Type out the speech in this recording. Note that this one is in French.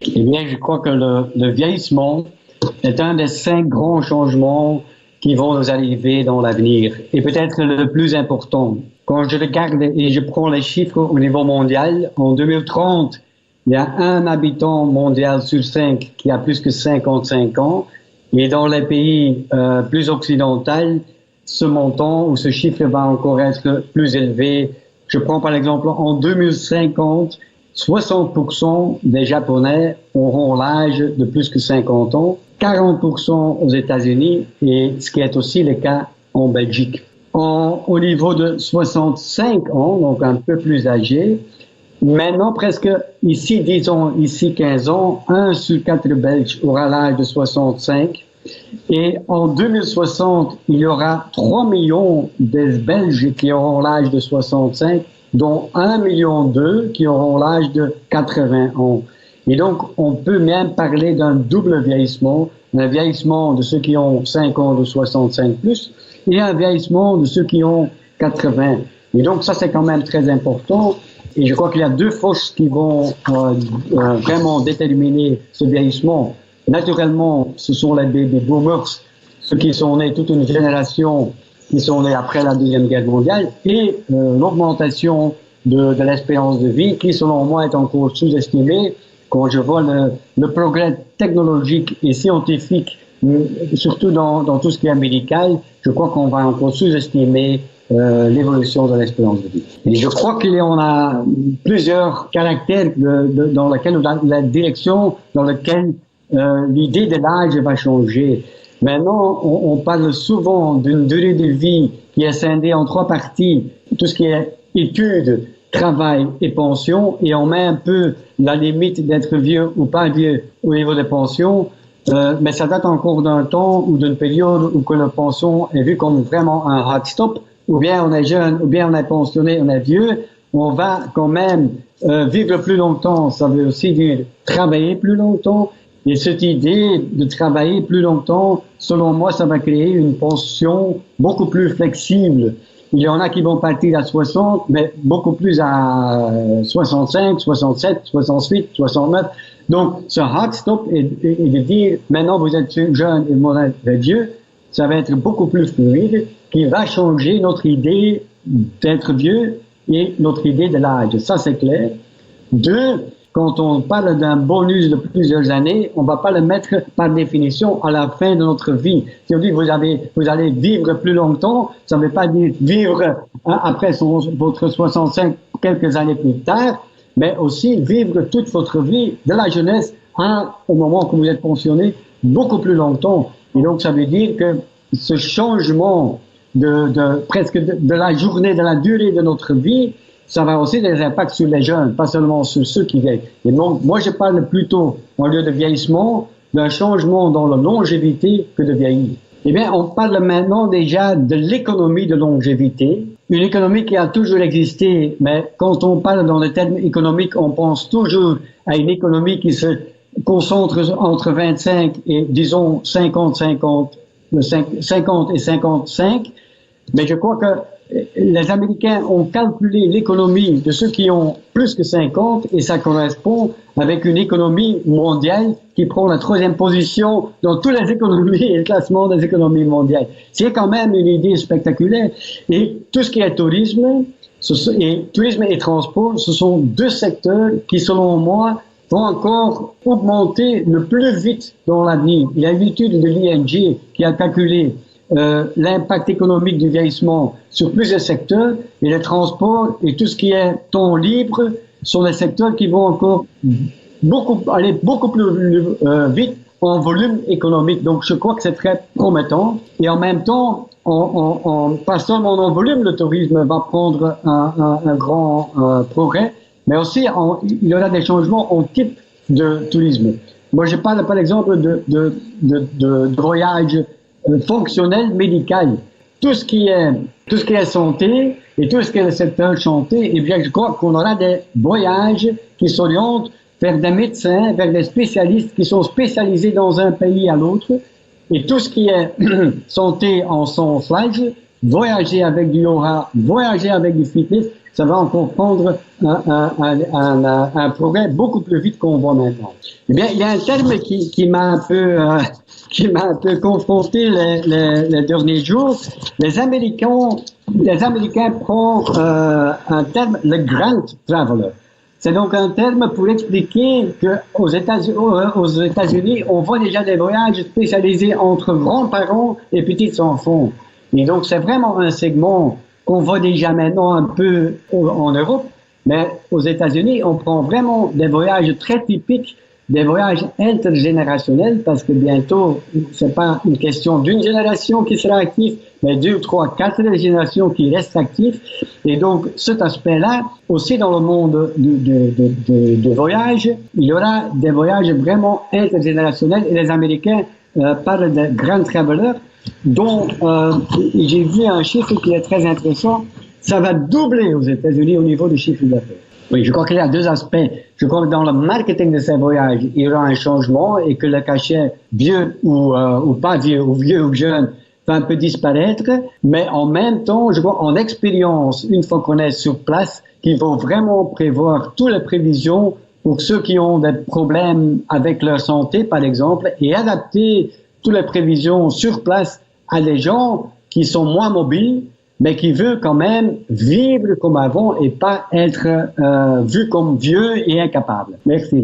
Eh bien, je crois que le vieillissement est un des 5 grands changements qui vont nous arriver dans l'avenir et peut-être le plus important. Quand je regarde et je prends les chiffres au niveau mondial, en 2030, il y a un habitant mondial sur 5 qui a plus que 55 ans. Et dans les pays plus occidentaux, ce montant ou ce chiffre va encore être plus élevé. Je prends par exemple en 2050, 60% des Japonais auront l'âge de plus que 50 ans, 40% aux États-Unis et ce qui est aussi le cas en Belgique. Au niveau de 65 ans, donc un peu plus âgé, maintenant presque ici, disons ici 15 ans, 1 sur 4 Belges aura l'âge de 65. Et en 2060, il y aura 3 millions de Belges qui auront l'âge de 65, dont 1,2 million qui auront l'âge de 80 ans. Et donc, on peut même parler d'un double vieillissement, un vieillissement de ceux qui ont 5 ans de 65 plus, et un vieillissement de ceux qui ont 80. Et donc, ça, c'est quand même très important. Et je crois qu'il y a 2 forces qui vont vraiment déterminer ce vieillissement. Naturellement, ce sont les baby boomers, ceux qui sont nés, toute une génération qui sont nés après la Deuxième Guerre mondiale, et l'augmentation de l'espérance de vie, qui selon moi est encore sous-estimée. Quand je vois le progrès technologique et scientifique, surtout dans tout ce qui est médical, je crois qu'on va encore sous-estimer l'évolution de l'espérance de vie. Et je crois qu'il y en a plusieurs caractères dans lesquels, la direction dans laquelle l'idée de l'âge va changer. Maintenant, on parle souvent d'une durée de vie qui est scindée en 3 parties, tout ce qui est études, travail et pension, et on met un peu la limite d'être vieux ou pas vieux au niveau des pensions, mais ça date encore d'un temps ou d'une période où que la pension est vue comme vraiment un hard stop, ou bien on est jeune, ou bien on est pensionné, on est vieux, on va quand même vivre plus longtemps, ça veut aussi dire travailler plus longtemps. Et cette idée de travailler plus longtemps, selon moi, ça va créer une pension beaucoup plus flexible. Il y en a qui vont partir à 60, mais beaucoup plus à 65, 67, 68, 69. Donc, ce hard stop et de dire, maintenant vous êtes jeune et moi vous êtes vieux, ça va être beaucoup plus fluide, qui va changer notre idée d'être vieux et notre idée de l'âge. Ça, c'est clair. 2, quand on parle d'un bonus de plusieurs années, on ne va pas le mettre par définition à la fin de notre vie. Si on dit vous allez vivre plus longtemps, ça ne veut pas dire vivre après votre 65 quelques années plus tard, mais aussi vivre toute votre vie, de la jeunesse au moment que vous êtes pensionné, beaucoup plus longtemps. Et donc ça veut dire que ce changement presque de la journée, de la durée de notre vie, ça va aussi des impacts sur les jeunes, pas seulement sur ceux qui vieillissent. Et donc, moi, je parle plutôt, en lieu de vieillissement, d'un changement dans la longévité que de vieillir. Eh bien, on parle maintenant déjà de l'économie de longévité, une économie qui a toujours existé, mais quand on parle dans les termes économiques, on pense toujours à une économie qui se concentre entre 25 et, disons, 50 et 55. Mais je crois que les Américains ont calculé l'économie de ceux qui ont plus que 50 et ça correspond avec une économie mondiale qui prend la 3e position dans toutes les économies et le classement des économies mondiales. C'est quand même une idée spectaculaire. Et tout ce qui est tourisme et transport, ce sont 2 secteurs qui, selon moi, vont encore augmenter le plus vite dans l'avenir. Il y a une étude de l'ING qui a calculé l'impact économique du vieillissement sur plusieurs secteurs, et les transports et tout ce qui est temps libre sont des secteurs qui vont encore aller beaucoup plus vite en volume économique. Donc je crois que c'est très promettant, et en même temps, pas seulement en volume, le tourisme va prendre un grand progrès, mais aussi il y aura des changements en type de tourisme. Moi je parle par exemple de voyage fonctionnel médical. Tout ce qui est santé et tout ce qui est le secteur santé, eh bien, je crois qu'on aura des voyages qui s'orientent vers des médecins, vers des spécialistes qui sont spécialisés dans un pays à l'autre. Et tout ce qui est santé en sens large, voyager avec du yoga, voyager avec du fitness, ça va encore prendre un progrès beaucoup plus vite qu'on voit maintenant. Eh bien, il y a un terme qui m'a un peu confronté les derniers jours. Les Américains prennent un terme, le Grand Traveler. C'est donc un terme pour expliquer qu'aux États-Unis, on voit déjà des voyages spécialisés entre grands-parents et petits-enfants. Et donc, c'est vraiment un segment qu'on voit déjà maintenant un peu en Europe, mais aux États-Unis, on prend vraiment des voyages très typiques, des voyages intergénérationnels, parce que bientôt, c'est pas une question d'une génération qui sera active, mais 2, 3, 4 générations qui restent actives. Et donc, cet aspect-là, aussi dans le monde de voyage, il y aura des voyages vraiment intergénérationnels, et les Américains parlent de Grand Traveler. Donc, j'ai vu un chiffre qui est très intéressant. Ça va doubler aux États-Unis au niveau du chiffre d'affaires. Oui, je crois qu'il y a deux aspects. Je crois que dans le marketing de ces voyages, il y aura un changement et que le cachet vieux ou pas vieux, ou vieux ou jeune, va un peu disparaître. Mais en même temps, je crois en expérience, une fois qu'on est sur place, qu'il faut vraiment prévoir toutes les prévisions pour ceux qui ont des problèmes avec leur santé, par exemple, et adapter toutes les prévisions sur place à des gens qui sont moins mobiles, mais qui veulent quand même vivre comme avant et pas être vus comme vieux et incapables. Merci.